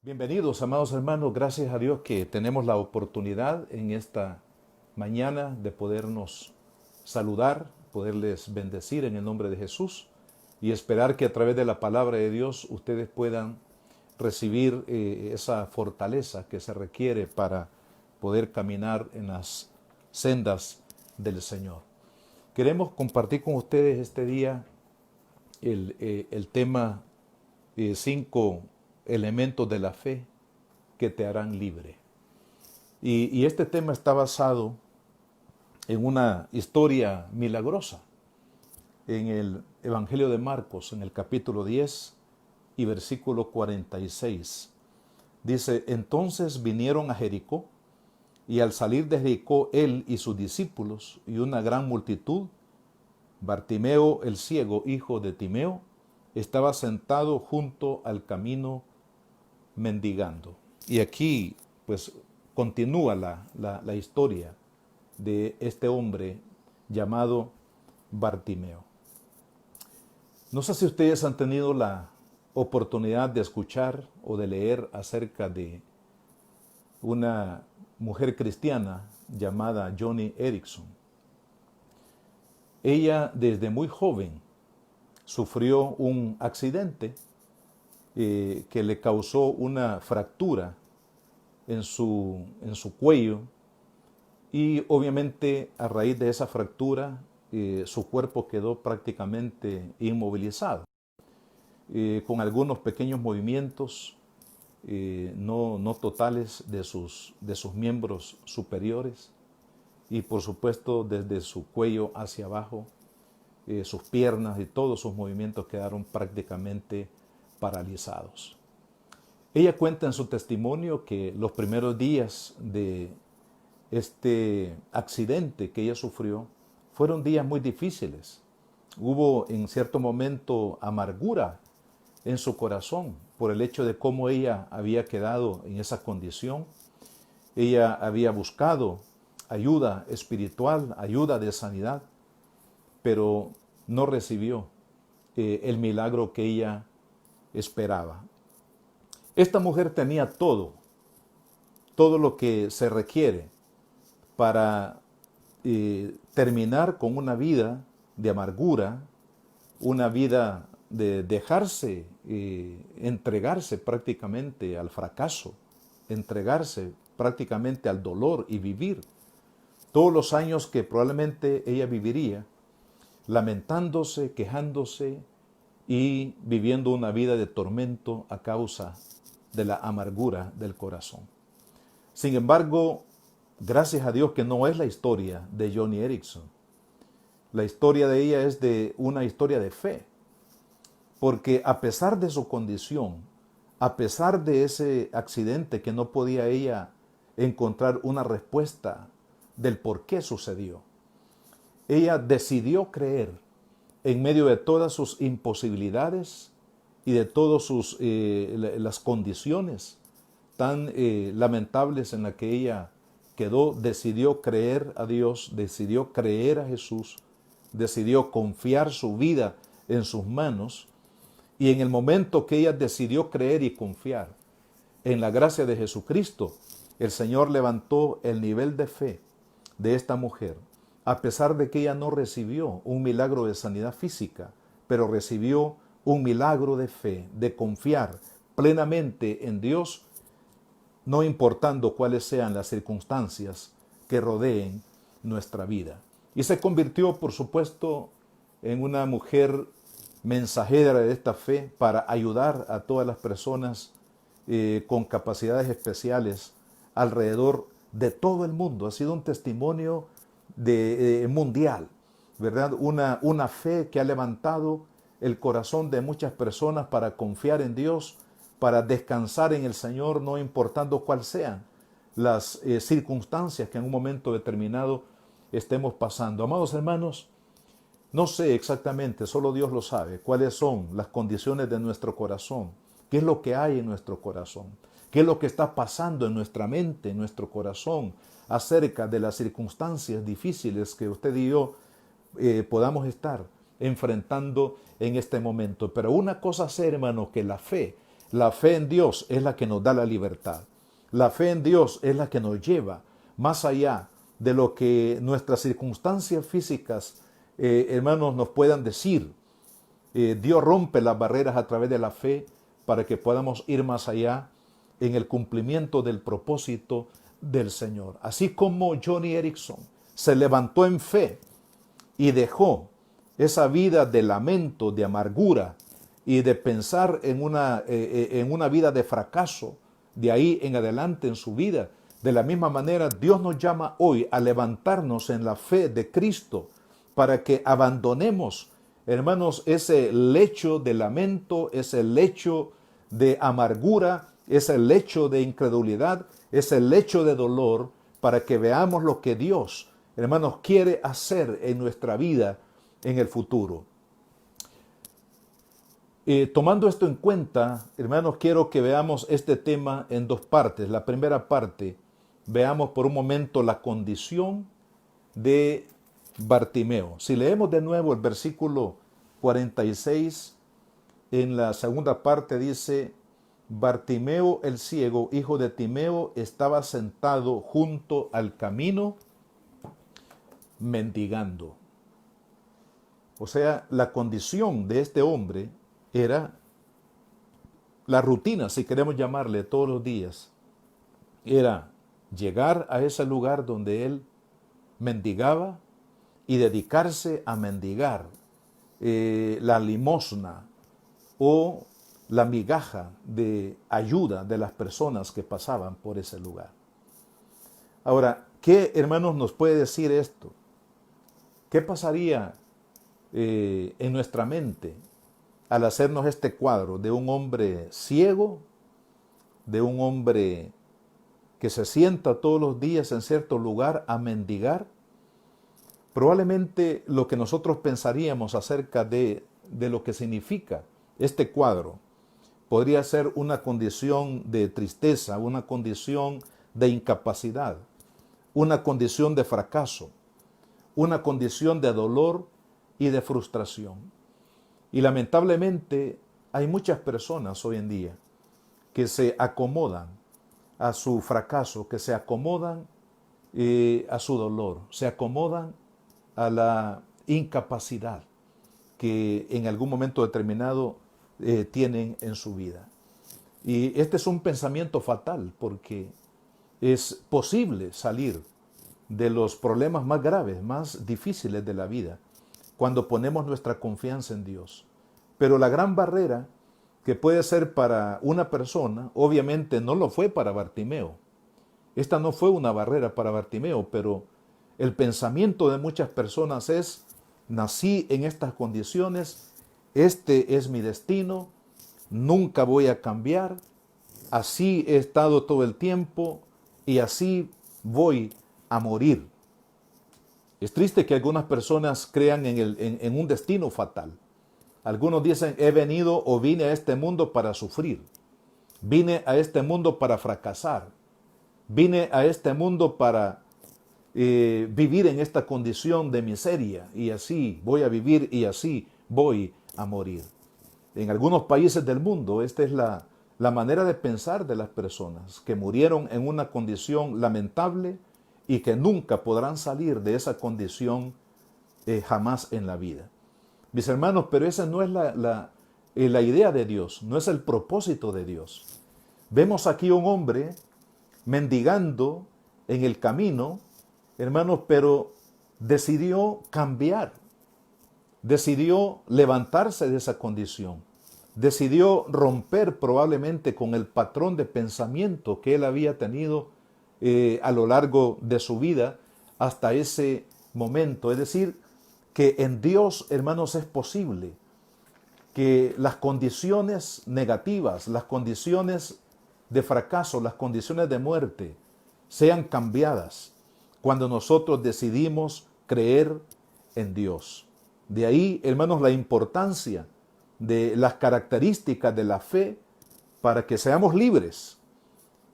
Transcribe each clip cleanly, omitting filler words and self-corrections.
Bienvenidos, amados hermanos. Gracias a Dios que tenemos la oportunidad en esta mañana de podernos saludar, poderles bendecir en el nombre de Jesús y esperar que a través de la palabra de Dios ustedes puedan recibir esa fortaleza que se requiere para poder caminar en las sendas del Señor. Queremos compartir con ustedes este día el tema 5 elementos de la fe que te harán libre. Y este tema está basado en una historia milagrosa en el Evangelio de Marcos, en el capítulo 10 y versículo 46. Dice, entonces vinieron a Jericó, y al salir de Jericó él y sus discípulos y una gran multitud, Bartimeo el ciego, hijo de Timeo, estaba sentado junto al camino mendigando. Y aquí pues continúa la historia de este hombre llamado Bartimeo. No sé si ustedes han tenido la oportunidad de escuchar o de leer acerca de una mujer cristiana llamada Joni Eareckson. Ella desde muy joven sufrió un accidente que le causó una fractura en su cuello y obviamente a raíz de esa fractura su cuerpo quedó prácticamente inmovilizado, con algunos pequeños movimientos no totales de sus miembros superiores y por supuesto desde su cuello hacia abajo, sus piernas y todos sus movimientos quedaron prácticamente paralizados. Ella cuenta en su testimonio que los primeros días de este accidente que ella sufrió fueron días muy difíciles. Hubo en cierto momento amargura en su corazón por el hecho de cómo ella había quedado en esa condición. Ella había buscado ayuda espiritual, ayuda de sanidad, pero no recibió el milagro que ella esperaba. Esta mujer tenía todo lo que se requiere para terminar con una vida de amargura, una vida de dejarse, entregarse prácticamente al fracaso, entregarse prácticamente al dolor y vivir todos los años que probablemente ella viviría lamentándose, quejándose y viviendo una vida de tormento a causa de la amargura del corazón. Sin embargo, gracias a Dios que no es la historia de Joni Eareckson. La historia de ella es de una historia de fe, porque a pesar de su condición, a pesar de ese accidente que no podía ella encontrar una respuesta del por qué sucedió, ella decidió creer en medio de todas sus imposibilidades y de todas las condiciones tan lamentables en las que ella quedó, decidió creer a Dios, decidió creer a Jesús, decidió confiar su vida en sus manos, y en el momento que ella decidió creer y confiar en la gracia de Jesucristo, el Señor levantó el nivel de fe de esta mujer, a pesar de que ella no recibió un milagro de sanidad física, pero recibió un milagro de fe, de confiar plenamente en Dios, no importando cuáles sean las circunstancias que rodeen nuestra vida. Y se convirtió, por supuesto, en una mujer mensajera de esta fe para ayudar a todas las personas con capacidades especiales alrededor de todo el mundo. Ha sido un testimonio mundial, ¿verdad? Una fe que ha levantado el corazón de muchas personas para confiar en Dios, para descansar en el Señor, no importando cuáles sean las circunstancias que en un momento determinado estemos pasando. Amados hermanos, no sé exactamente, solo Dios lo sabe, cuáles son las condiciones de nuestro corazón, qué es lo que hay en nuestro corazón, qué es lo que está pasando en nuestra mente, en nuestro corazón, acerca de las circunstancias difíciles que usted y yo podamos estar enfrentando en este momento. Pero una cosa sé, hermano, que la fe La fe en Dios es la que nos da la libertad. La fe en Dios es la que nos lleva más allá de lo que nuestras circunstancias físicas, hermanos, nos puedan decir. Dios rompe las barreras a través de la fe para que podamos ir más allá en el cumplimiento del propósito del Señor. Así como Johnny Erickson se levantó en fe y dejó esa vida de lamento, de amargura y de pensar en una vida de fracaso, de ahí en adelante en su vida. De la misma manera, Dios nos llama hoy a levantarnos en la fe de Cristo para que abandonemos, hermanos, ese lecho de lamento, ese lecho de amargura, ese lecho de incredulidad, ese lecho de dolor, para que veamos lo que Dios, hermanos, quiere hacer en nuestra vida en el futuro. Tomando esto en cuenta, hermanos, quiero que veamos este tema en dos partes. La primera parte, veamos por un momento la condición de Bartimeo. Si leemos de nuevo el versículo 46, en la segunda parte dice: Bartimeo el ciego, hijo de Timeo, estaba sentado junto al camino mendigando. O sea, la condición de este hombre era la rutina, si queremos llamarle, todos los días. Era llegar a ese lugar donde él mendigaba y dedicarse a mendigar la limosna o la migaja de ayuda de las personas que pasaban por ese lugar. Ahora, ¿qué, hermanos, nos puede decir esto? ¿Qué pasaría en nuestra mente al hacernos este cuadro de un hombre ciego, de un hombre que se sienta todos los días en cierto lugar a mendigar? Probablemente lo que nosotros pensaríamos acerca de lo que significa este cuadro podría ser una condición de tristeza, una condición de incapacidad, una condición de fracaso, una condición de dolor y de frustración. Y lamentablemente hay muchas personas hoy en día que se acomodan a su fracaso, que se acomodan a su dolor, se acomodan a la incapacidad que en algún momento determinado tienen en su vida. Y este es un pensamiento fatal, porque es posible salir de los problemas más graves, más difíciles de la vida, cuando ponemos nuestra confianza en Dios. Pero la gran barrera que puede ser para una persona, obviamente no lo fue para Bartimeo. Esta no fue una barrera para Bartimeo, pero el pensamiento de muchas personas es: nací en estas condiciones, este es mi destino, nunca voy a cambiar, así he estado todo el tiempo y así voy a morir. Es triste que algunas personas crean en un destino fatal. Algunos dicen: he venido o vine a este mundo para sufrir, vine a este mundo para fracasar, vine a este mundo para vivir en esta condición de miseria, y así voy a vivir y así voy a morir. En algunos países del mundo esta es la manera de pensar de las personas que murieron en una condición lamentable y que nunca podrán salir de esa condición jamás en la vida. Mis hermanos, pero esa no es la idea de Dios, no es el propósito de Dios. Vemos aquí un hombre mendigando en el camino, hermanos, pero decidió cambiar, decidió levantarse de esa condición, decidió romper probablemente con el patrón de pensamiento que él había tenido a lo largo de su vida hasta ese momento. Es decir, que en Dios, hermanos, es posible que las condiciones negativas, las condiciones de fracaso, las condiciones de muerte sean cambiadas cuando nosotros decidimos creer en Dios. De ahí, hermanos, la importancia de las características de la fe para que seamos libres,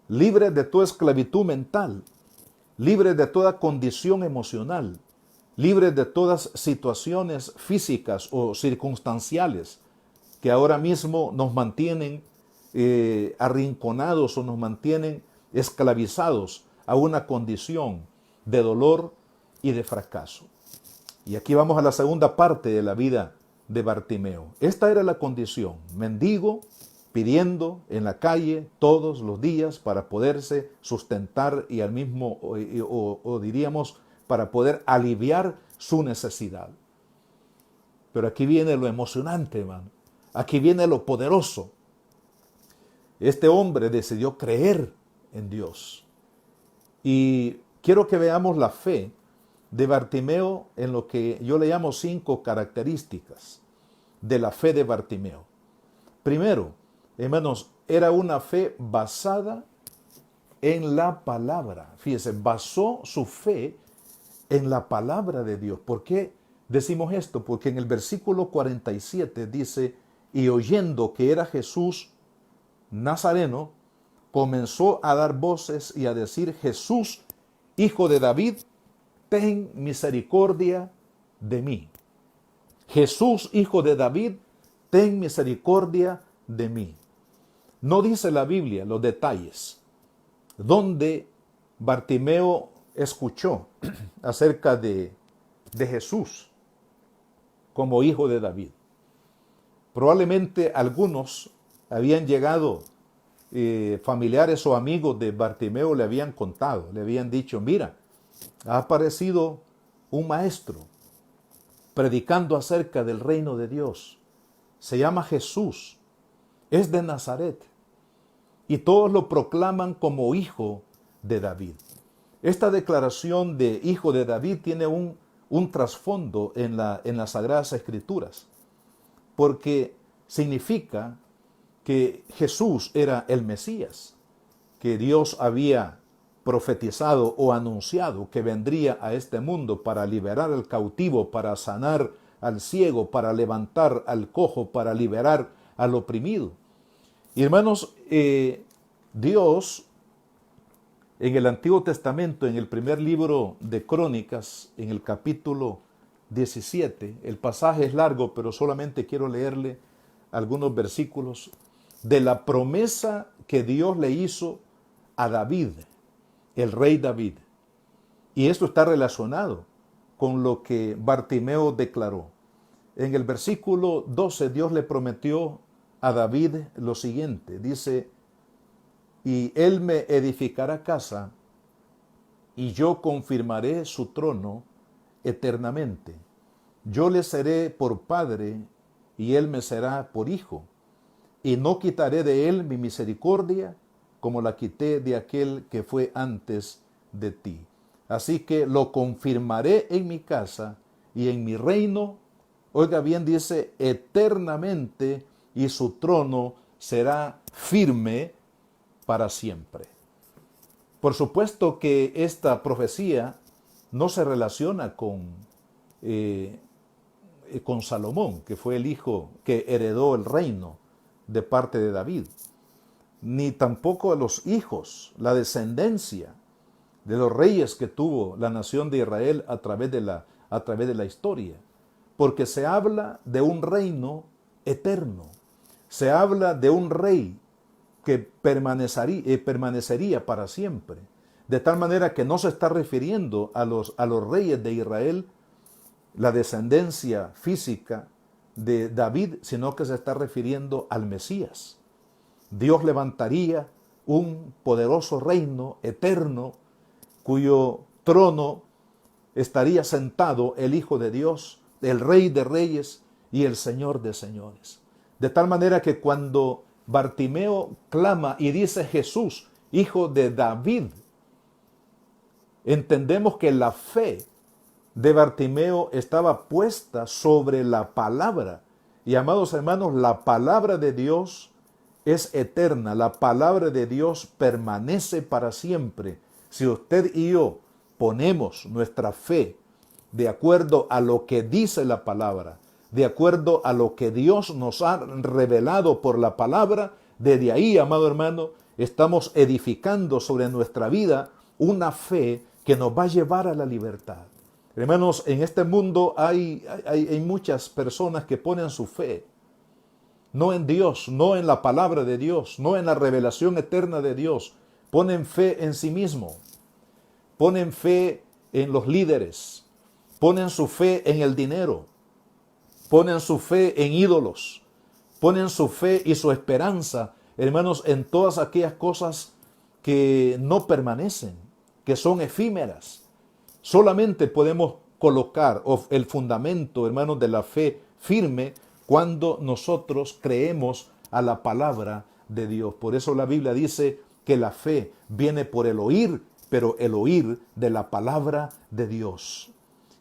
libres de toda esclavitud mental, libres de toda condición emocional, libres de todas situaciones físicas o circunstanciales que ahora mismo nos mantienen arrinconados o nos mantienen esclavizados a una condición de dolor y de fracaso. Y aquí vamos a la segunda parte de la vida de Bartimeo. Esta era la condición: mendigo, pidiendo en la calle todos los días para poderse sustentar y al mismo, o diríamos, para poder aliviar su necesidad. Pero aquí viene lo emocionante, hermano. Aquí viene lo poderoso. Este hombre decidió creer en Dios. Y quiero que veamos la fe de Bartimeo en lo que yo le llamo 5 características de la fe de Bartimeo. Primero, hermanos, era una fe basada en la palabra. Fíjese, basó su fe en la palabra de Dios. ¿Por qué decimos esto? Porque en el versículo 47 dice: y oyendo que era Jesús Nazareno, comenzó a dar voces y a decir: Jesús, hijo de David, ten misericordia de mí. Jesús, hijo de David, ten misericordia de mí. No dice la Biblia los detalles donde Bartimeo escuchó acerca de Jesús como hijo de David. Probablemente algunos habían llegado, familiares o amigos de Bartimeo le habían contado, le habían dicho: mira, ha aparecido un maestro predicando acerca del reino de Dios. Se llama Jesús, es de Nazaret, y todos lo proclaman como hijo de David. Esta declaración de hijo de David tiene un trasfondo en las Sagradas Escrituras, porque significa que Jesús era el Mesías, que Dios había profetizado o anunciado que vendría a este mundo para liberar al cautivo, para sanar al ciego, para levantar al cojo, para liberar al oprimido. Y hermanos, Dios en el Antiguo Testamento, en el primer libro de Crónicas, en el capítulo 17, el pasaje es largo, pero solamente quiero leerle algunos versículos de la promesa que Dios le hizo a David, el rey David. Y esto está relacionado con lo que Bartimeo declaró. En el versículo 12, Dios le prometió a David lo siguiente. Dice: y él me edificará casa, y yo confirmaré su trono eternamente. Yo le seré por padre, y él me será por hijo. Y no quitaré de él mi misericordia, como la quité de aquel que fue antes de ti. Así que lo confirmaré en mi casa y en mi reino. Oiga bien, dice, eternamente, y su trono será firme para siempre. Por supuesto que esta profecía no se relaciona con Salomón, que fue el hijo que heredó el reino de parte de David, ni tampoco a los hijos, la descendencia de los reyes que tuvo la nación de Israel a través de la historia, porque se habla de un reino eterno, se habla de un rey que permanecería para siempre, de tal manera que no se está refiriendo a los reyes de Israel, la descendencia física de David, sino que se está refiriendo al Mesías. Dios levantaría un poderoso reino eterno, cuyo trono estaría sentado el Hijo de Dios, el Rey de Reyes y el Señor de Señores. De tal manera que cuando Bartimeo clama y dice: Jesús, hijo de David, entendemos que la fe de Bartimeo estaba puesta sobre la palabra. Y amados hermanos, la palabra de Dios es eterna, la palabra de Dios permanece para siempre. Si usted y yo ponemos nuestra fe de acuerdo a lo que dice la palabra, de acuerdo a lo que Dios nos ha revelado por la palabra, desde ahí, amado hermano, estamos edificando sobre nuestra vida una fe que nos va a llevar a la libertad. Hermanos, en este mundo hay muchas personas que ponen su fe no en Dios, no en la palabra de Dios, no en la revelación eterna de Dios. Ponen fe en sí mismo, ponen fe en los líderes, ponen su fe en el dinero, ponen su fe en ídolos, ponen su fe y su esperanza, hermanos, en todas aquellas cosas que no permanecen, que son efímeras. Solamente podemos colocar el fundamento, hermanos, de la fe firme cuando nosotros creemos a la palabra de Dios. Por eso la Biblia dice que la fe viene por el oír, pero el oír de la palabra de Dios.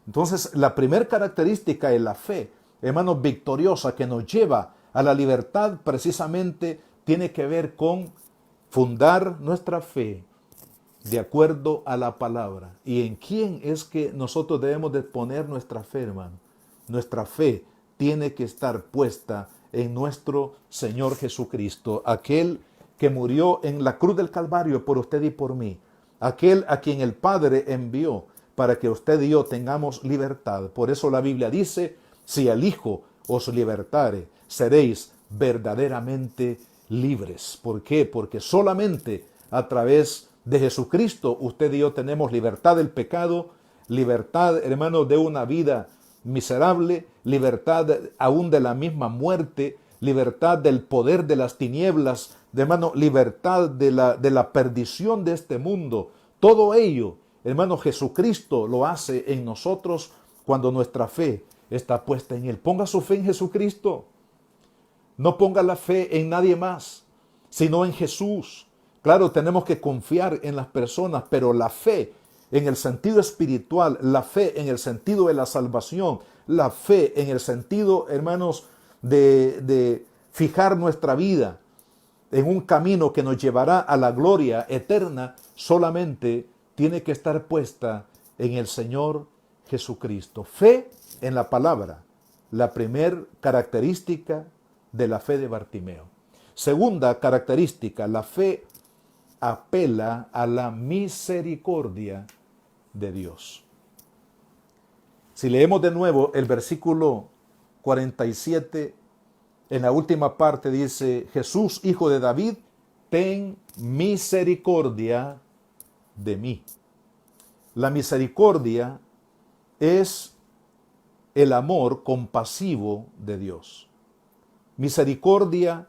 Entonces, la primera característica de la fe, hermanos, victoriosa, que nos lleva a la libertad, precisamente tiene que ver con fundar nuestra fe de acuerdo a la palabra. ¿Y en quién es que nosotros debemos de poner nuestra fe, hermano? Nuestra fe tiene que estar puesta en nuestro Señor Jesucristo, aquel que murió en la cruz del Calvario por usted y por mí, aquel a quien el Padre envió para que usted y yo tengamos libertad. Por eso la Biblia dice, si el Hijo os libertare, seréis verdaderamente libres. ¿Por qué? Porque solamente a través de Jesucristo usted y yo tenemos libertad del pecado, libertad, hermano, de una vida miserable, libertad aún de la misma muerte, libertad del poder de las tinieblas, hermano, libertad de la perdición de este mundo. Todo ello, hermano, Jesucristo lo hace en nosotros cuando nuestra fe está puesta en Él. Ponga su fe en Jesucristo. No ponga la fe en nadie más, sino en Jesús. Claro, tenemos que confiar en las personas, pero la fe en el sentido espiritual, la fe en el sentido de la salvación, la fe en el sentido, hermanos, de fijar nuestra vida en un camino que nos llevará a la gloria eterna, solamente tiene que estar puesta en el Señor Jesucristo. Fe en la palabra, la primer característica de la fe de Bartimeo. Segunda característica, la fe apela a la misericordia de Dios. Si leemos de nuevo el versículo 47, en la última parte dice, Jesús, hijo de David, ten misericordia de mí. La misericordia es el amor compasivo de Dios. Misericordia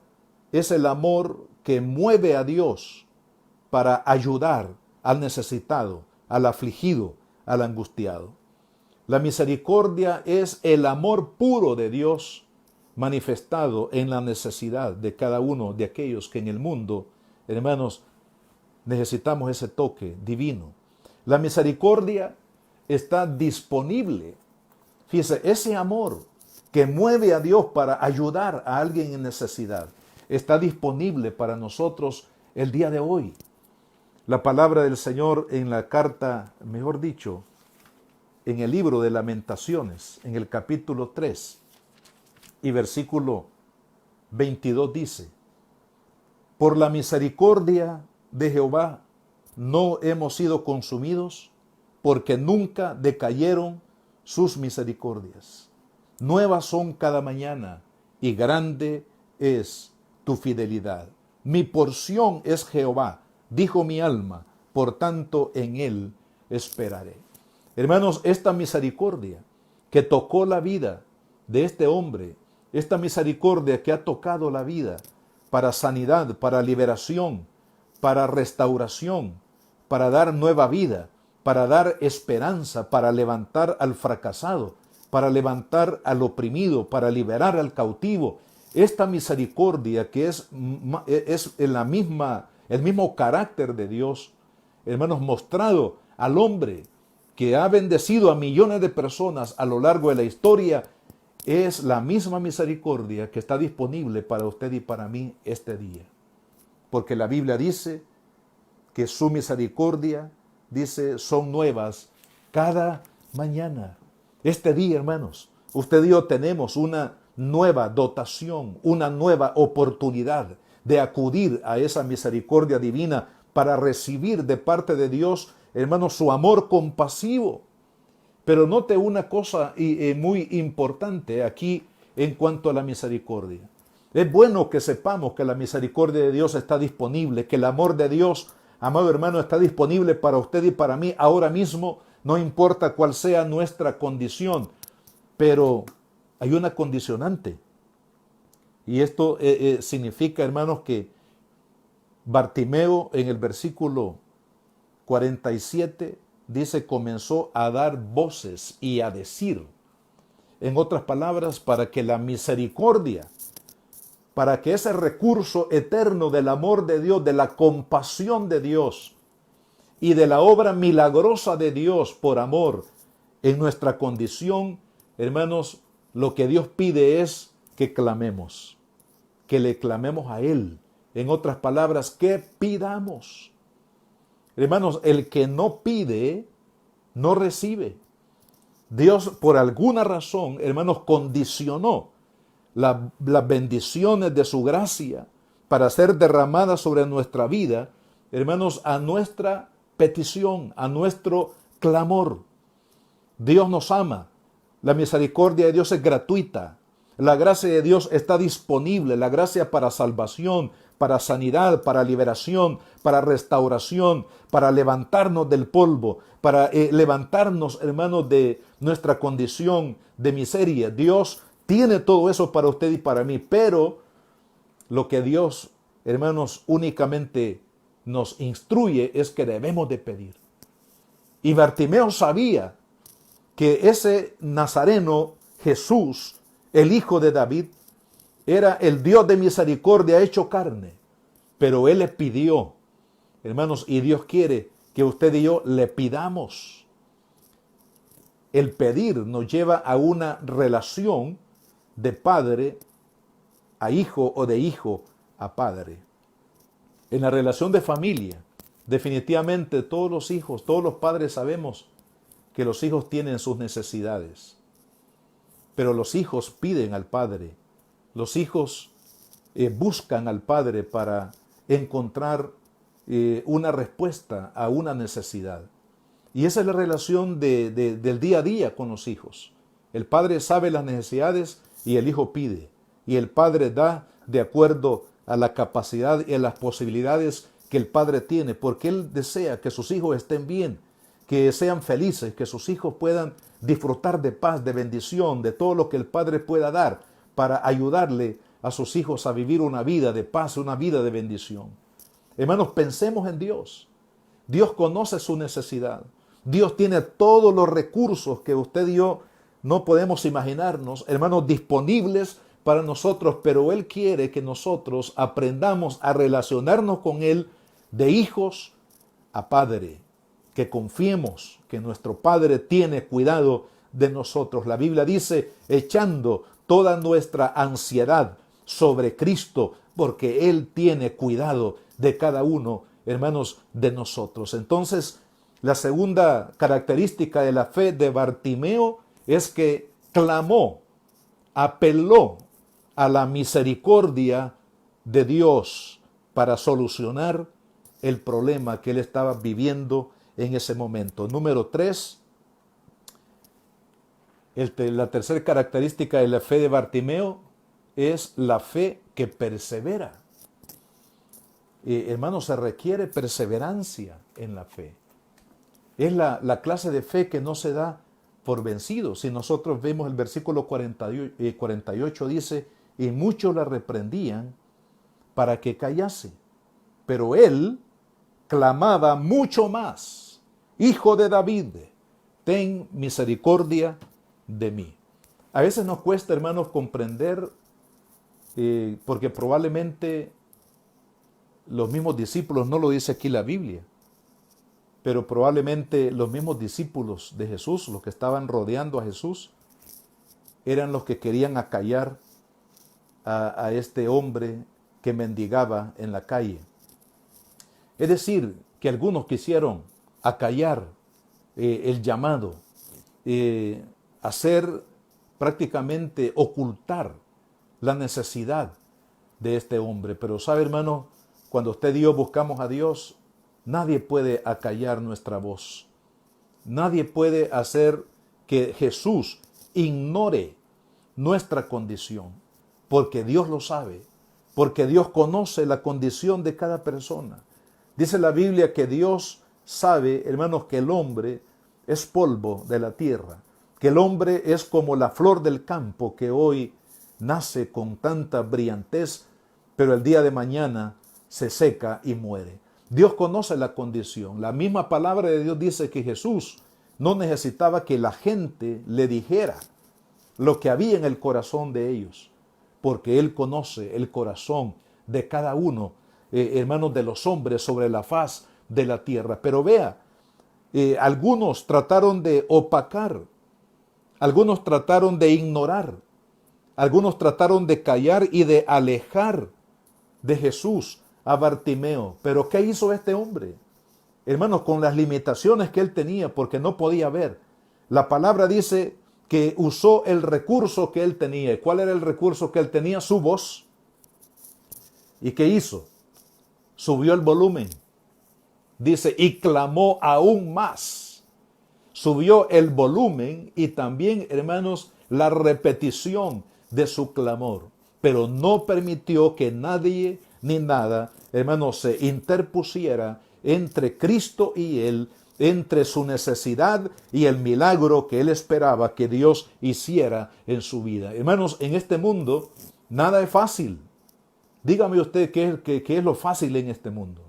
es el amor que mueve a Dios para ayudar al necesitado, al afligido, al angustiado. La misericordia es el amor puro de Dios manifestado en la necesidad de cada uno de aquellos que en el mundo, hermanos, necesitamos ese toque divino. La misericordia está disponible. Fíjese, ese amor que mueve a Dios para ayudar a alguien en necesidad está disponible para nosotros el día de hoy. La palabra del Señor en la carta, mejor dicho, en el libro de Lamentaciones, en el capítulo 3 y versículo 22 dice, por la misericordia de Jehová no hemos sido consumidos, porque nunca decayeron sus misericordias. Nuevas son cada mañana, y grande es tu fidelidad. Mi porción es Jehová, dijo mi alma, por tanto en él esperaré. Hermanos, esta misericordia que tocó la vida de este hombre, esta misericordia que ha tocado la vida para sanidad, para liberación, para restauración, para dar nueva vida, para dar esperanza, para levantar al fracasado, para levantar al oprimido, para liberar al cautivo. Esta misericordia que es el mismo carácter de Dios, hermanos, mostrado al hombre que ha bendecido a millones de personas a lo largo de la historia, es la misma misericordia que está disponible para usted y para mí este día. Porque la Biblia dice que su misericordia, dice, son nuevas cada mañana. Este día, hermanos, usted y yo tenemos una nueva dotación, una nueva oportunidad de acudir a esa misericordia divina para recibir de parte de Dios, hermanos, su amor compasivo. Pero note una cosa muy importante aquí en cuanto a la misericordia. Es bueno que sepamos que la misericordia de Dios está disponible, que el amor de Dios, amado hermano, está disponible para usted y para mí ahora mismo, no importa cuál sea nuestra condición. Pero hay una condicionante. Y esto significa, hermanos, que Bartimeo en el versículo 47 dice, comenzó a dar voces y a decir. En otras palabras, para que la misericordia, para que ese recurso eterno del amor de Dios, de la compasión de Dios y de la obra milagrosa de Dios por amor en nuestra condición, hermanos, lo que Dios pide es que clamemos, que le clamemos a Él. En otras palabras, que pidamos. Hermanos, el que no pide, no recibe. Dios, por alguna razón, hermanos, condicionó las bendiciones de su gracia para ser derramadas sobre nuestra vida, hermanos, a nuestra petición, a nuestro clamor. Dios nos ama. La misericordia de Dios es gratuita. La gracia de Dios está disponible. La gracia para salvación, para sanidad, para liberación, para restauración, para levantarnos del polvo, para levantarnos, hermanos, de nuestra condición de miseria. Dios tiene todo eso para usted y para mí, pero lo que Dios, hermanos, únicamente nos instruye es que debemos de pedir. Y Bartimeo sabía que ese Nazareno, Jesús, el Hijo de David, era el Dios de misericordia hecho carne. Pero Él le pidió, hermanos, y Dios quiere que usted y yo le pidamos. El pedir nos lleva a una relación de padre a hijo o de hijo a padre. En la relación de familia, definitivamente todos los hijos, todos los padres sabemos que los hijos tienen sus necesidades. Pero los hijos piden al Padre. Los hijos buscan al Padre para encontrar una respuesta a una necesidad. Y esa es la relación del día a día con los hijos. El Padre sabe las necesidades y el Hijo pide. Y el Padre da de acuerdo a la capacidad y a las posibilidades que el Padre tiene, porque Él desea que sus hijos estén bien, que sean felices, que sus hijos puedan disfrutar de paz, de bendición, de todo lo que el Padre pueda dar para ayudarle a sus hijos a vivir una vida de paz, una vida de bendición. Hermanos, pensemos en Dios. Dios conoce su necesidad. Dios tiene todos los recursos que usted y yo no podemos imaginarnos, hermanos, disponibles para nosotros, pero Él quiere que nosotros aprendamos a relacionarnos con Él de hijos a Padre, que confiemos que nuestro Padre tiene cuidado de nosotros. La Biblia dice, echando toda nuestra ansiedad sobre Cristo, porque Él tiene cuidado de cada uno, hermanos, de nosotros. Entonces, la segunda característica de la fe de Bartimeo es que clamó, apeló a la misericordia de Dios para solucionar el problema que él estaba viviendo en ese momento. Número 3, la tercera característica de la fe de Bartimeo es la fe que persevera. Hermanos, se requiere perseverancia en la fe. Es la clase de fe que no se da por vencido. Si nosotros vemos el versículo 48 dice, y muchos la reprendían para que callase. Pero él clamaba mucho más, Hijo de David, ten misericordia de mí. A veces nos cuesta, hermanos, comprender, porque probablemente los mismos discípulos, no lo dice aquí la Biblia, pero probablemente los mismos discípulos de Jesús, los que estaban rodeando a Jesús, eran los que querían acallar a este hombre que mendigaba en la calle. Es decir, que algunos quisieron acallar el llamado, hacer prácticamente ocultar la necesidad de este hombre. Pero sabe, hermano, cuando usted y yo buscamos a Dios, nadie puede acallar nuestra voz. Nadie puede hacer que Jesús ignore nuestra condición, porque Dios lo sabe. porque Dios conoce la condición de cada persona. Dice la Biblia que Dios sabe, hermanos, que el hombre es polvo de la tierra, que el hombre es como la flor del campo que hoy nace con tanta brillantez, pero el día de mañana se seca y muere. Dios conoce la condición. La misma palabra de Dios dice que Jesús no necesitaba que la gente le dijera lo que había en el corazón de ellos, porque Él conoce el corazón de cada uno, hermanos, de los hombres sobre la faz de la tierra. Pero vea, algunos trataron de opacar, algunos trataron de ignorar, algunos trataron de callar y de alejar de Jesús a Bartimeo. Pero ¿qué hizo este hombre? Hermanos, con las limitaciones que él tenía, porque no podía ver. La palabra dice que usó el recurso que él tenía. ¿Y cuál era el recurso que él tenía? Su voz. ¿Y qué hizo? Subió el volumen. Dice, y clamó aún más. Subió el volumen y también, hermanos, la repetición de su clamor. Pero no permitió que nadie ni nada, hermanos, se interpusiera entre Cristo y él, entre su necesidad y el milagro que él esperaba que Dios hiciera en su vida. Hermanos, en este mundo nada es fácil. Dígame usted qué es lo fácil en este mundo.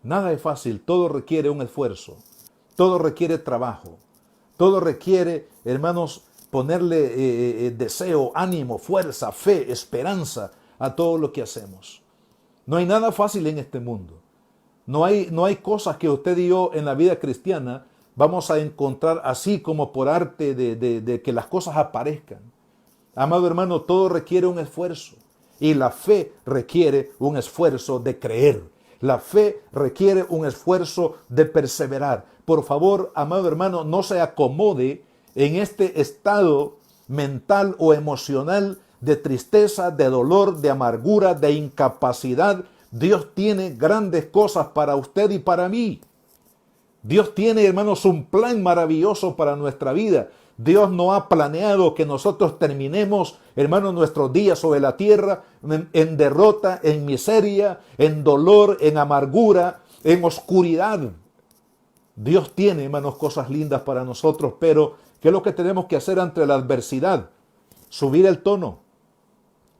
Nada es fácil, todo requiere un esfuerzo, todo requiere trabajo, todo requiere, hermanos, ponerle deseo, ánimo, fuerza, fe, esperanza a todo lo que hacemos. No hay nada fácil en este mundo. No hay cosas que usted y yo en la vida cristiana vamos a encontrar así como por arte de que las cosas aparezcan. Amado hermano, todo requiere un esfuerzo y la fe requiere un esfuerzo de creer. La fe requiere un esfuerzo de perseverar. Por favor, amado hermano, no se acomode en este estado mental o emocional de tristeza, de dolor, de amargura, de incapacidad. Dios tiene grandes cosas para usted y para mí. Dios tiene, hermanos, un plan maravilloso para nuestra vida. Dios no ha planeado que nosotros terminemos, hermanos, nuestros días sobre la tierra en derrota, en miseria, en dolor, en amargura, en oscuridad. Dios tiene, hermanos, cosas lindas para nosotros, pero ¿qué es lo que tenemos que hacer ante la adversidad? Subir el tono.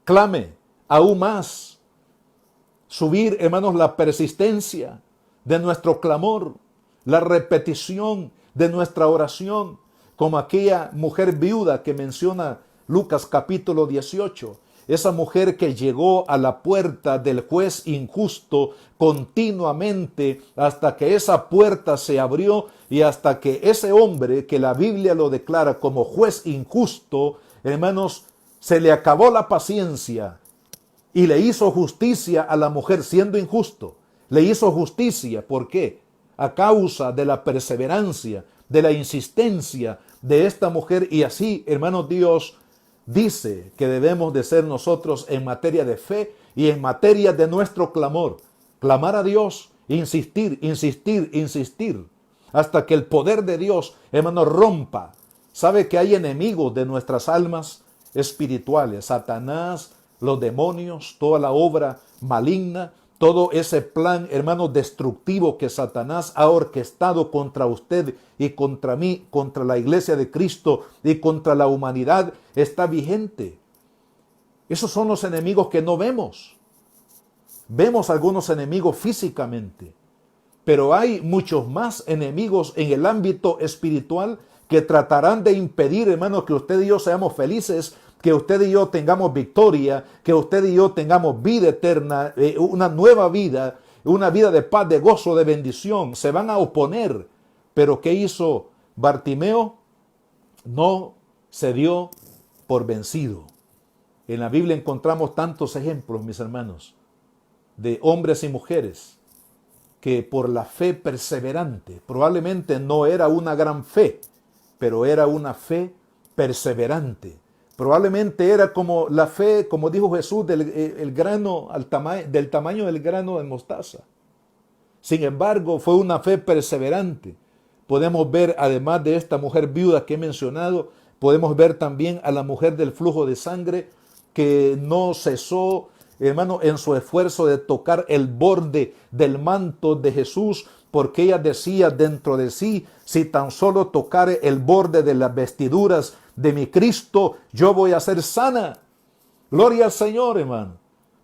Clame aún más. Subir, hermanos, la persistencia de nuestro clamor, la repetición de nuestra oración, como aquella mujer viuda que menciona Lucas capítulo 18. Esa mujer que llegó a la puerta del juez injusto continuamente hasta que esa puerta se abrió y hasta que ese hombre que la Biblia lo declara como juez injusto, hermanos, se le acabó la paciencia y le hizo justicia a la mujer siendo injusto. Le hizo justicia, ¿por qué? A causa de la perseverancia, de la insistencia de esta mujer. Y así, hermanos, Dios dice que debemos de ser nosotros en materia de fe y en materia de nuestro clamor. Clamar a Dios, insistir, insistir, insistir, hasta que el poder de Dios, hermanos, rompa. ¿Sabe que hay enemigos de nuestras almas espirituales? Satanás, los demonios, toda la obra maligna, todo ese plan, hermanos, destructivo que Satanás ha orquestado contra usted y contra mí, contra la iglesia de Cristo y contra la humanidad, está vigente. Esos son los enemigos que no vemos. Vemos algunos enemigos físicamente, pero hay muchos más enemigos en el ámbito espiritual que tratarán de impedir, hermanos, que usted y yo seamos felices, que usted y yo tengamos victoria, que usted y yo tengamos vida eterna, una nueva vida, una vida de paz, de gozo, de bendición. Se van a oponer. Pero ¿qué hizo Bartimeo? No se dio por vencido. En la Biblia encontramos tantos ejemplos, mis hermanos, de hombres y mujeres que por la fe perseverante, probablemente no era una gran fe, pero era una fe perseverante. Probablemente era como la fe, como dijo Jesús, del tamaño del grano de mostaza. Sin embargo, fue una fe perseverante. Podemos ver, además de esta mujer viuda que he mencionado, podemos ver también a la mujer del flujo de sangre que no cesó hermano, en su esfuerzo de tocar el borde del manto de Jesús, porque ella decía dentro de sí, si tan solo tocare el borde de las vestiduras de mi Cristo, yo voy a ser sana. Gloria al Señor, hermano.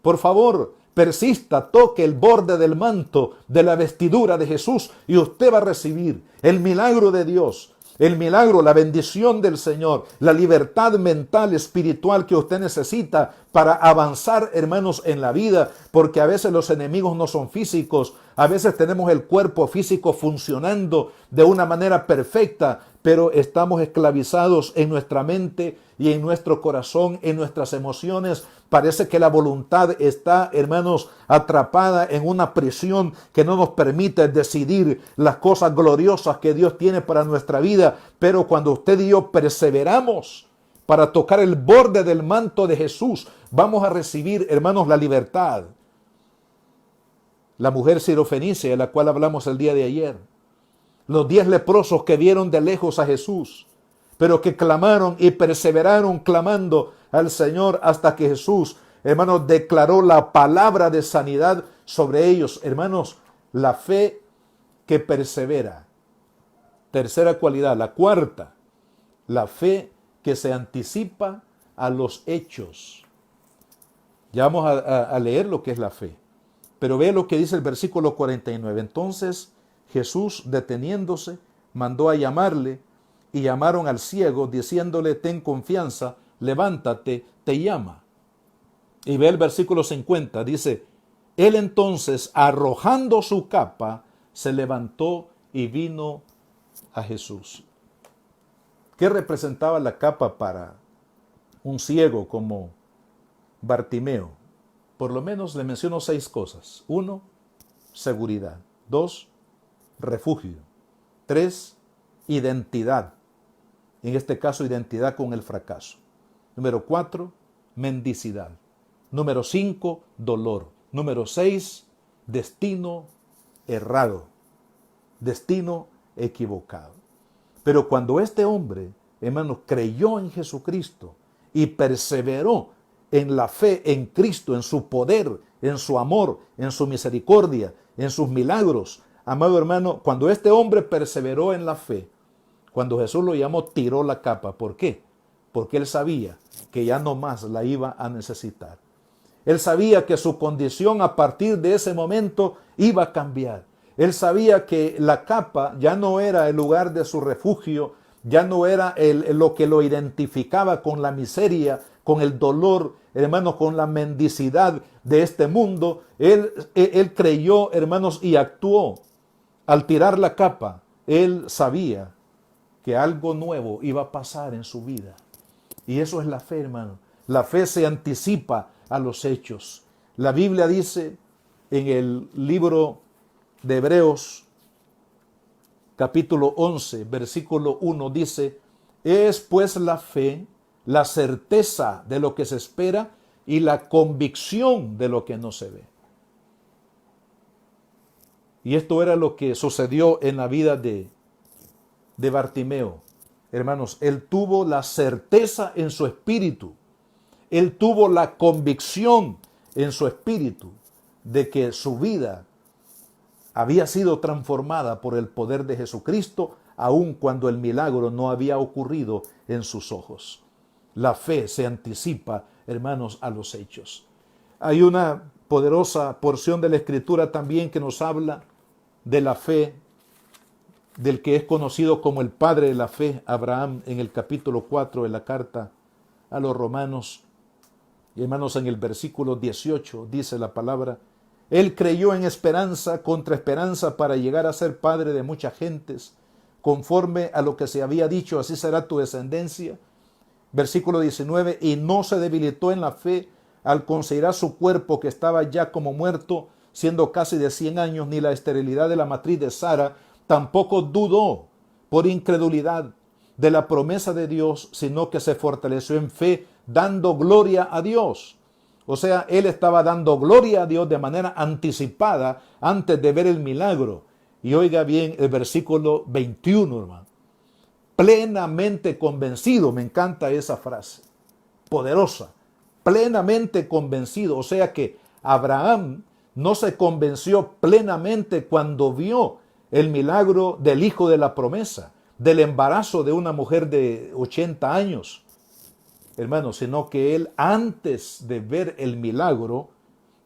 Por favor, persista, toque el borde del manto de la vestidura de Jesús y usted va a recibir el milagro de Dios, el milagro, la bendición del Señor, la libertad mental, espiritual que usted necesita para avanzar, hermanos, en la vida, porque a veces los enemigos no son físicos, a veces tenemos el cuerpo físico funcionando de una manera perfecta, pero estamos esclavizados en nuestra mente y en nuestro corazón, en nuestras emociones. Parece que la voluntad está, hermanos, atrapada en una prisión que no nos permite decidir las cosas gloriosas que Dios tiene para nuestra vida. Pero cuando usted y yo perseveramos para tocar el borde del manto de Jesús, vamos a recibir, hermanos, la libertad. La mujer sirofenicia, de la cual hablamos el día de ayer. Los 10 leprosos que vieron de lejos a Jesús, pero que clamaron y perseveraron clamando al Señor hasta que Jesús, hermanos, declaró la palabra de sanidad sobre ellos. Hermanos, la fe que persevera. Tercera cualidad. La cuarta, la fe que se anticipa a los hechos. Ya vamos a leer lo que es la fe. Pero ve lo que dice el versículo 49. Entonces Jesús, deteniéndose, mandó a llamarle, y llamaron al ciego, diciéndole, ten confianza, levántate, te llama. Y ve el versículo 50, dice, él entonces, arrojando su capa, se levantó y vino a Jesús. ¿Qué representaba la capa para un ciego como Bartimeo? Por lo menos le menciono 6 cosas. 1, seguridad. 2, refugio. 3, identidad. En este caso, identidad con el fracaso. Número 4, mendicidad. Número 5, dolor. Número 6, destino errado. Destino equivocado. Pero cuando este hombre, hermanos, creyó en Jesucristo y perseveró en la fe en Cristo, en su poder, en su amor, en su misericordia, en sus milagros, amado hermano, cuando este hombre perseveró en la fe, cuando Jesús lo llamó, tiró la capa. ¿Por qué? Porque él sabía que ya no más la iba a necesitar. Él sabía que su condición a partir de ese momento iba a cambiar. Él sabía que la capa ya no era el lugar de su refugio, ya no era lo que lo identificaba con la miseria, con el dolor, hermanos, con la mendicidad de este mundo. Él creyó, hermanos, y actuó. Al tirar la capa, él sabía que algo nuevo iba a pasar en su vida. Y eso es la fe, hermano. La fe se anticipa a los hechos. La Biblia dice en el libro de Hebreos, capítulo 11, versículo 1, dice, es pues la fe, la certeza de lo que se espera y la convicción de lo que no se ve. Y esto era lo que sucedió en la vida de Bartimeo. Hermanos, él tuvo la certeza en su espíritu. Él tuvo la convicción en su espíritu de que su vida había sido transformada por el poder de Jesucristo, aun cuando el milagro no había ocurrido en sus ojos. La fe se anticipa, hermanos, a los hechos. Hay una poderosa porción de la Escritura también que nos habla de la fe del que es conocido como el padre de la fe, Abraham, en el capítulo 4 de la carta a los Romanos. Y hermanos, en el versículo 18 dice la palabra, él creyó en esperanza contra esperanza para llegar a ser padre de muchas gentes, conforme a lo que se había dicho, así será tu descendencia. Versículo 19, y no se debilitó en la fe al considerar su cuerpo que estaba ya como muerto, siendo casi de 100 años, ni la esterilidad de la matriz de Sara, tampoco dudó por incredulidad de la promesa de Dios, sino que se fortaleció en fe, dando gloria a Dios. O sea, él estaba dando gloria a Dios de manera anticipada antes de ver el milagro. Y oiga bien el versículo 21, hermano. Plenamente convencido, me encanta esa frase, poderosa. plenamente convencido. O sea que Abraham no se convenció plenamente cuando vio el milagro del hijo de la promesa, del embarazo de una mujer de 80 años, hermano, sino que él, antes de ver el milagro,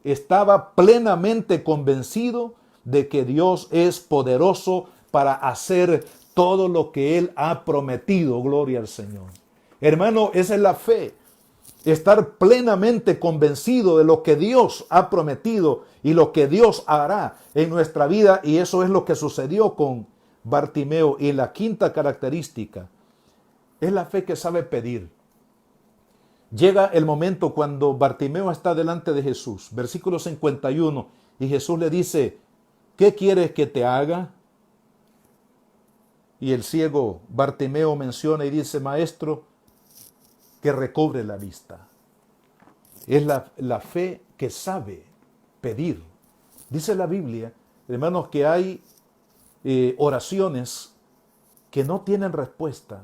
estaba plenamente convencido de que Dios es poderoso para hacer todo lo que Él ha prometido. Gloria al Señor. Hermano, esa es la fe. Estar plenamente convencido de lo que Dios ha prometido y lo que Dios hará en nuestra vida. Y eso es lo que sucedió con Bartimeo. Y la quinta característica es la fe que sabe pedir. Llega el momento cuando Bartimeo está delante de Jesús, versículo 51, y Jesús le dice, ¿qué quieres que te haga? Y el ciego Bartimeo menciona y dice, Maestro, que recobre la vista. Es la fe que sabe pedir. Dice la Biblia, hermanos, que hay oraciones que no tienen respuesta,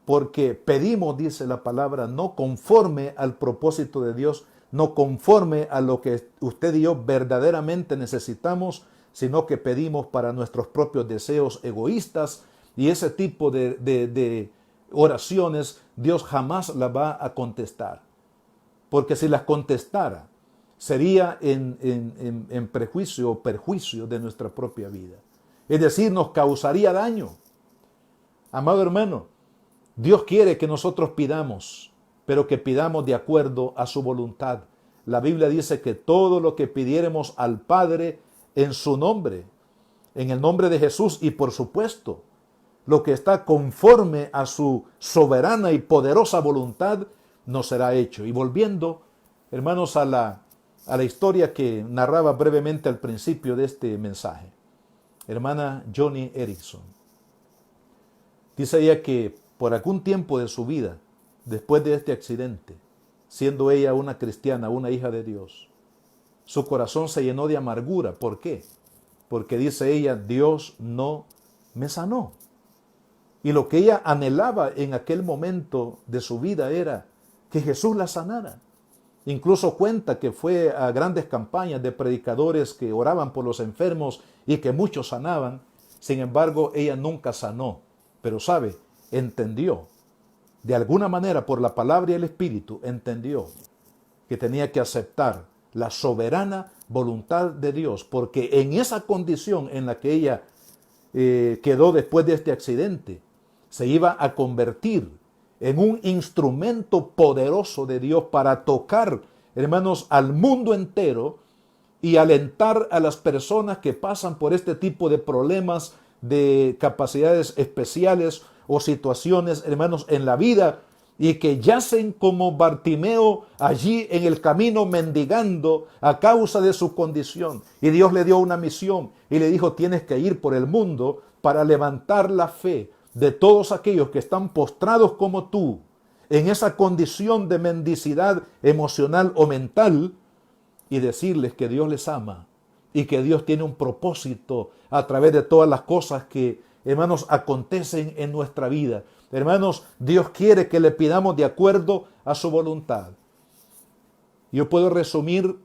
porque pedimos, dice la palabra, no conforme al propósito de Dios, no conforme a lo que usted y yo verdaderamente necesitamos, sino que pedimos para nuestros propios deseos egoístas, y ese tipo de oraciones Dios jamás las va a contestar. Porque si las contestara, sería en prejuicio o perjuicio de nuestra propia vida. Es decir, nos causaría daño. Amado hermano, Dios quiere que nosotros pidamos, pero que pidamos de acuerdo a su voluntad. La Biblia dice que todo lo que pidiéremos al Padre en su nombre, en el nombre de Jesús, y por supuesto, lo que está conforme a su soberana y poderosa voluntad, nos será hecho. Y volviendo, hermanos, a la historia que narraba brevemente al principio de este mensaje. Hermana Joni Eareckson. Dice ella que por algún tiempo de su vida, después de este accidente, siendo ella una cristiana, una hija de Dios, su corazón se llenó de amargura. ¿Por qué? Porque dice ella, Dios no me sanó. Y lo que ella anhelaba en aquel momento de su vida era que Jesús la sanara. Incluso cuenta que fue a grandes campañas de predicadores que oraban por los enfermos y que muchos sanaban. Sin embargo, ella nunca sanó. Pero sabe, entendió, de alguna manera por la palabra y el Espíritu, entendió que tenía que aceptar la soberana voluntad de Dios, porque en esa condición en la que ella quedó después de este accidente, se iba a convertir en un instrumento poderoso de Dios para tocar, hermanos, al mundo entero y alentar a las personas que pasan por este tipo de problemas, de capacidades especiales o situaciones, hermanos, en la vida, y que yacen como Bartimeo allí en el camino mendigando a causa de su condición. Y Dios le dio una misión y le dijo, tienes que ir por el mundo para levantar la fe de todos aquellos que están postrados como tú, en esa condición de mendicidad emocional o mental, y decirles que Dios les ama y que Dios tiene un propósito a través de todas las cosas que, hermanos, acontecen en nuestra vida. Hermanos, Dios quiere que le pidamos de acuerdo a su voluntad. Yo puedo resumir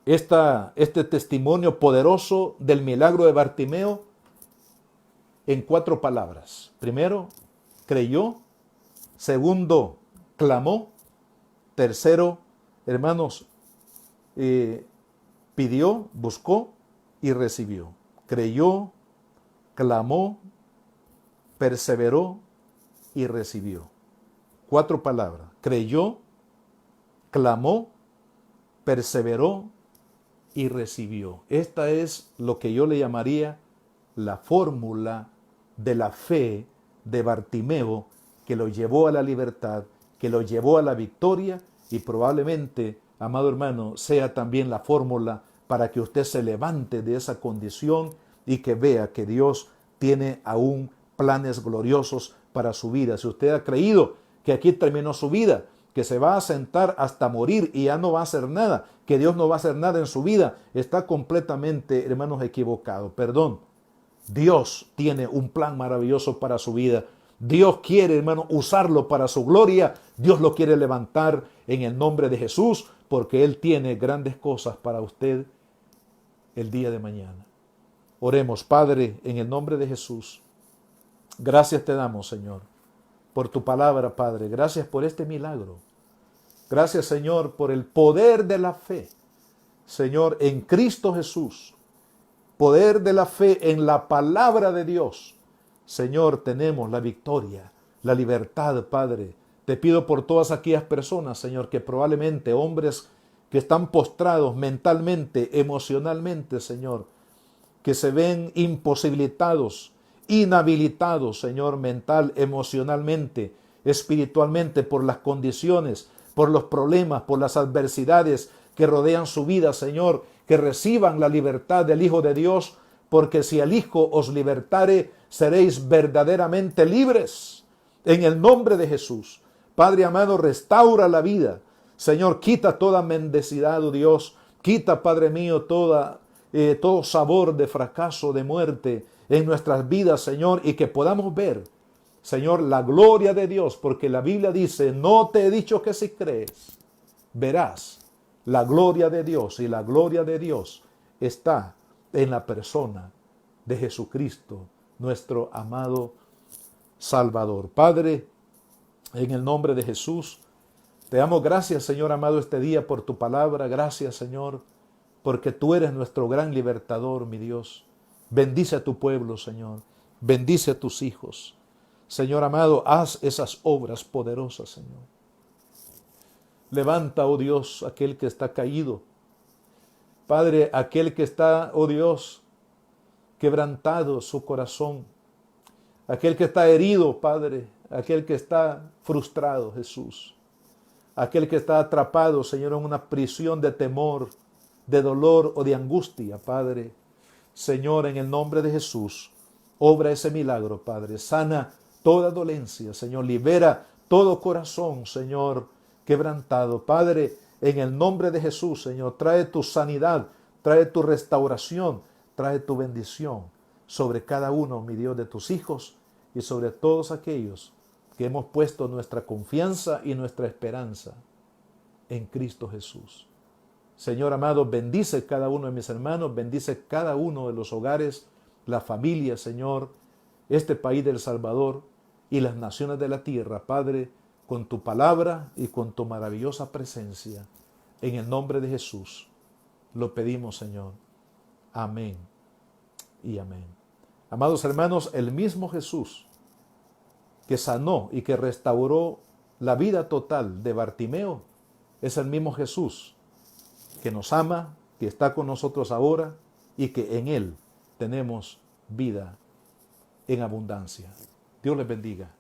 este testimonio poderoso del milagro de Bartimeo en 4 palabras. Primero, creyó. Segundo, clamó. Tercero, hermanos, pidió, buscó y recibió. Creyó, clamó, perseveró y recibió. 4 palabras. Creyó, clamó, perseveró y recibió. Esta es lo que yo le llamaría la fórmula de la fe de Bartimeo, que lo llevó a la libertad, que lo llevó a la victoria, y probablemente, amado hermano, sea también la fórmula para que usted se levante de esa condición y que vea que Dios tiene aún planes gloriosos para su vida. Si usted ha creído que aquí terminó su vida, que se va a sentar hasta morir y ya no va a hacer nada, que Dios no va a hacer nada en su vida, está completamente, hermanos, equivocado. Perdón. Dios tiene un plan maravilloso para su vida. Dios quiere, hermano, usarlo para su gloria. Dios lo quiere levantar en el nombre de Jesús, porque Él tiene grandes cosas para usted el día de mañana. Oremos, Padre, en el nombre de Jesús. Gracias te damos, Señor, por tu palabra, Padre. Gracias por este milagro. Gracias, Señor, por el poder de la fe, Señor, en Cristo Jesús. Poder de la fe en la palabra de Dios. Señor, tenemos la victoria, la libertad, Padre. Te pido por todas aquellas personas, Señor, que probablemente hombres que están postrados mentalmente, emocionalmente, Señor, que se ven imposibilitados, inhabilitados, Señor, mental, emocionalmente, espiritualmente, por las condiciones, por los problemas, por las adversidades que rodean su vida, Señor, que reciban la libertad del Hijo de Dios, porque si el Hijo os libertare, seréis verdaderamente libres. En el nombre de Jesús. Padre amado, restaura la vida. Señor, quita toda mendicidad, oh Dios. Quita, Padre mío, todo sabor de fracaso, de muerte en nuestras vidas, Señor, y que podamos ver, Señor, la gloria de Dios, porque la Biblia dice, no te he dicho que si crees, verás la gloria de Dios, y la gloria de Dios está en la persona de Jesucristo, nuestro amado Salvador. Padre, en el nombre de Jesús, te damos gracias, Señor amado, este día por tu palabra. Gracias, Señor, porque tú eres nuestro gran libertador, mi Dios. Bendice a tu pueblo, Señor. Bendice a tus hijos. Señor amado, haz esas obras poderosas, Señor. Levanta, oh Dios, aquel que está caído. Padre, aquel que está, oh Dios, quebrantado su corazón. Aquel que está herido, Padre. Aquel que está frustrado, Jesús. Aquel que está atrapado, Señor, en una prisión de temor, de dolor o de angustia, Padre. Señor, en el nombre de Jesús, obra ese milagro, Padre. Sana toda dolencia, Señor. Libera todo corazón, Señor, quebrantado. Padre, en el nombre de Jesús, Señor, trae tu sanidad, trae tu restauración, trae tu bendición sobre cada uno, mi Dios, de tus hijos y sobre todos aquellos que hemos puesto nuestra confianza y nuestra esperanza en Cristo Jesús. Señor amado, bendice cada uno de mis hermanos, bendice cada uno de los hogares, la familia, Señor, este país del Salvador y las naciones de la tierra, Padre, con tu palabra y con tu maravillosa presencia. En el nombre de Jesús lo pedimos, Señor. Amén y amén. Amados hermanos, el mismo Jesús que sanó y que restauró la vida total de Bartimeo es el mismo Jesús que nos ama, que está con nosotros ahora y que en Él tenemos vida en abundancia. Dios les bendiga.